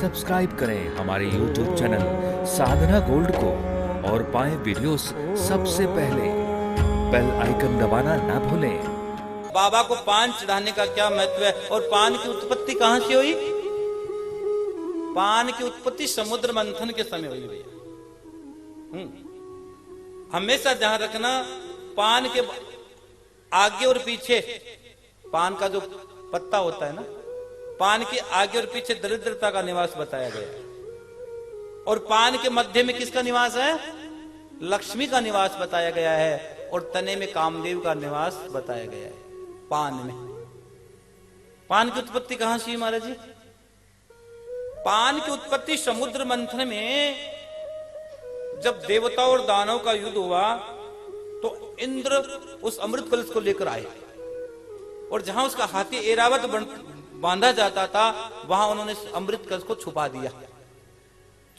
Subscribe करें हमारे YouTube channel साधना gold को और पाएं वीडियोस सबसे पहले। बेल आइकन दबाना ना भूलें। बाबा को पान चढ़ाने का क्या महत्व है और पान की उत्पत्ति कहां से हुई? पान की उत्पत्ति समुद्र मंथन के समय हुई भैया। हमेशा ध्यान रखना, पान के आगे और पीछे, पान का जो पत्ता होता है ना, पान के आगे और पीछे दरिद्रता का निवास बताया गया है और पान के मध्य में किसका निवास है? लक्ष्मी का निवास बताया गया है और तने में कामदेव का निवास बताया गया है। पान में पान की उत्पत्ति कहां से महाराज जी? पान की उत्पत्ति समुद्र मंथन में जब देवता और दानव का युद्ध हुआ तो इंद्र उस अमृत कलश को लेकर आए और जहां उसका हाथी ऐरावत बांधा जाता था वहां उन्होंने अमृत कलश को छुपा दिया।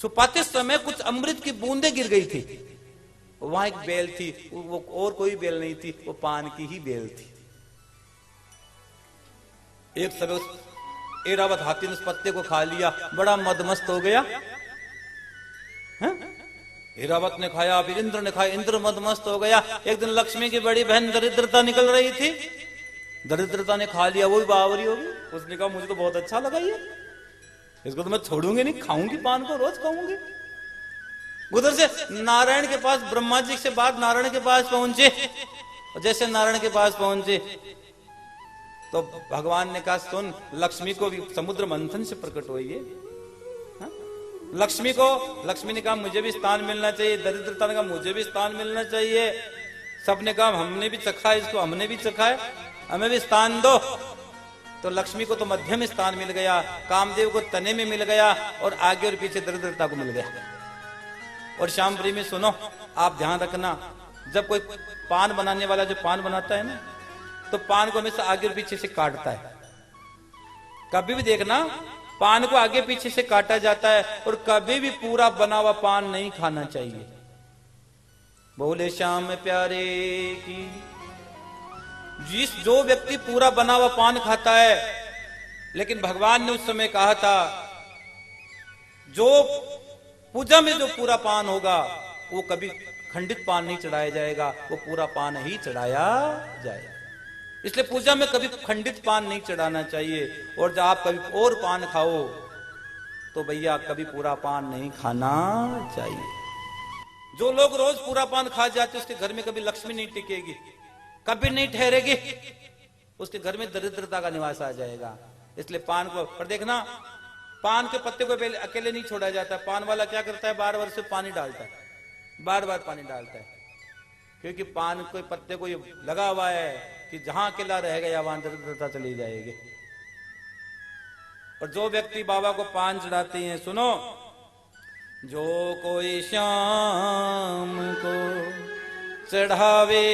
छुपाते समय कुछ अमृत की बूंदें गिर गई थी। वहां एक बेल थी, वो और कोई बेल नहीं थी, वो पान की ही बेल थी। एक समय ऐरावत हाथी ने उस पत्ते को खा लिया, बड़ा मदमस्त हो गया। ऐरावत ने खाया, फिर इंद्र ने खाया, इंद्र मदमस्त हो गया। एक दिन लक्ष्मी की बड़ी बहन दरिद्रता निकल रही थी, दरिद्रता ने खा लिया, वो भी बावरी होगी। उसने कहा मुझे तो बहुत अच्छा लगा ये, इसको तो मैं छोड़ूंगी नहीं, खाऊंगी पान को, रोज खाऊंगी। उधर से नारायण के पास, ब्रह्मा जी से बात नारायण के पास पहुंचे और जैसे नारायण के पास पहुंचे तो भगवान ने कहा सुन, लक्ष्मी को भी समुद्र मंथन से प्रकट हुई है। लक्ष्मी ने कहा मुझे भी स्थान मिलना चाहिए, दरिद्रता ने कहा मुझे भी स्थान मिलना चाहिए। सबने कहा हमने भी चखा है इसको, हमने भी चखा है, हमें भी स्थान दो। तो लक्ष्मी को तो मध्य में स्थान मिल गया, कामदेव को तने में मिल गया और आगे और पीछे दरिद्रता को मिल गया। और श्याम प्रेमी सुनो, आप ध्यान रखना, जब कोई पान बनाने वाला जो पान बनाता है ना, तो पान को हमेशा आगे और पीछे से काटता है। कभी भी देखना, पान को आगे पीछे से काटा जाता है और कभी भी पूरा बना हुआ पान नहीं खाना चाहिए। बोले श्याम प्यारे की। जो व्यक्ति पूरा बना हुआ पान खाता है, लेकिन भगवान ने उस समय कहा था जो पूजा में जो पूरा पान होगा वो कभी खंडित पान नहीं चढ़ाया जाएगा, वो पूरा पान ही चढ़ाया जाएगा। इसलिए पूजा में कभी खंडित पान नहीं चढ़ाना चाहिए। और जब आप कभी और पान खाओ तो भैया कभी पूरा पान नहीं खाना चाहिए। जो लोग रोज पूरा पान खा जाते उसके घर में कभी लक्ष्मी नहीं टिकेगी, कभी नहीं ठहरेगी, उसके घर में दरिद्रता का निवास आ जाएगा। इसलिए पान को पर देखना, पान के पत्ते को अकेले नहीं छोड़ा जाता। पान वाला क्या करता है, बार बार से पानी डालता है, बार बार पानी डालता है, क्योंकि पान के पत्ते को ये लगा हुआ है कि जहां अकेला रह गया वहां दरिद्रता चली जाएगी। और जो व्यक्ति बाबा को पान चढ़ाते हैं, सुनो, जो कोई शाम को चढ़ावे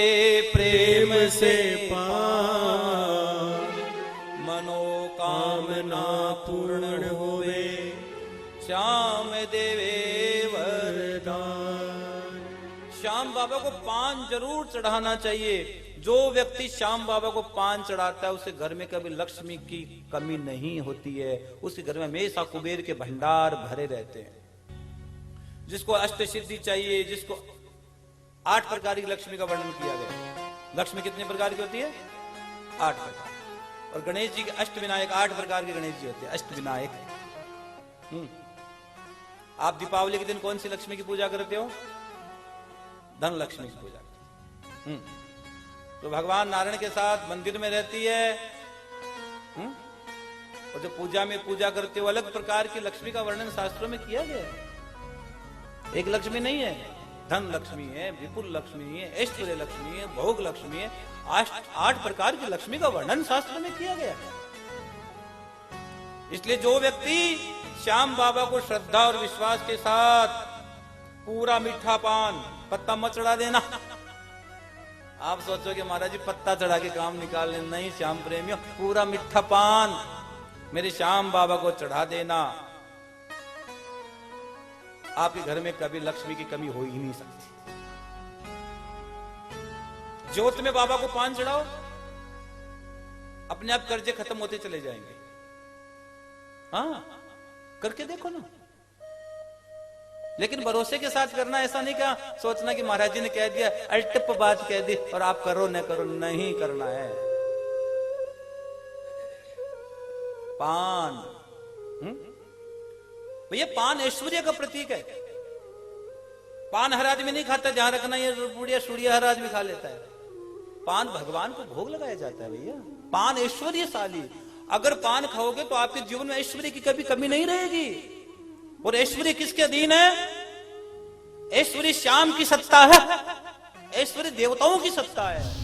प्रेम से पान, मनोकामना पूर्ण होवे, श्याम देवे वरदान। श्याम बाबा को पान जरूर चढ़ाना चाहिए। जो व्यक्ति श्याम बाबा को पान चढ़ाता है उसके घर में कभी लक्ष्मी की कमी नहीं होती है, उसके घर में हमेशा कुबेर के भंडार भरे रहते हैं। जिसको अष्ट सिद्धि चाहिए, जिसको 8 प्रकार की लक्ष्मी का वर्णन किया गया। लक्ष्मी कितने प्रकार की होती है? 8 प्रकार। और गणेश जी के अष्ट विनायक, 8 प्रकार के गणेश जी होते हैं, अष्ट विनायक। आप दीपावली के दिन कौन सी लक्ष्मी की पूजा करते हो? धन लक्ष्मी की पूजा करते हो। तो भगवान नारायण के साथ मंदिर में रहती है। और जो पूजा में पूजा करते हो, अलग प्रकार की लक्ष्मी का वर्णन शास्त्रों में किया गया है। एक लक्ष्मी नहीं है, धन लक्ष्मी है, विपुल लक्ष्मी है, ऐश्वर्य लक्ष्मी है, भोग लक्ष्मी है। 8 प्रकार की लक्ष्मी का वर्णन शास्त्र में किया गया है। इसलिए जो व्यक्ति श्याम बाबा को श्रद्धा और विश्वास के साथ पूरा मीठा पान, पत्ता मत चढ़ा देना। आप सोचोगे महाराज जी पत्ता चढ़ा के काम निकाल लेना, नहीं श्याम प्रेमियों, पूरा मीठा पान मेरे श्याम बाबा को चढ़ा देना। आपके घर में कभी लक्ष्मी की कमी हो ही नहीं सकती। ज्योत में बाबा को पान चढ़ाओ, अपने आप कर्जे खत्म होते चले जाएंगे। हाँ, करके देखो ना। लेकिन भरोसे के साथ करना, ऐसा नहीं क्या सोचना कि महाराज जी ने कह दिया, अल्टिप बात कह दी और आप करो न करो, नहीं करना है। पान, भैया पान ऐश्वर्य का प्रतीक है। पान हर आदमी नहीं खाता, जहां रखना ये बुढ़िया सूढ़िया हर आदमी खा लेता है। पान भगवान को भोग लगाया जाता है भैया। पान ऐश्वर्यशाली, अगर पान खाओगे तो आपके जीवन में ऐश्वर्य की कभी कमी नहीं रहेगी। और ऐश्वर्य किसके अधीन है? ऐश्वर्य श्याम की सत्ता है, ऐश्वर्य देवताओं की सत्ता है।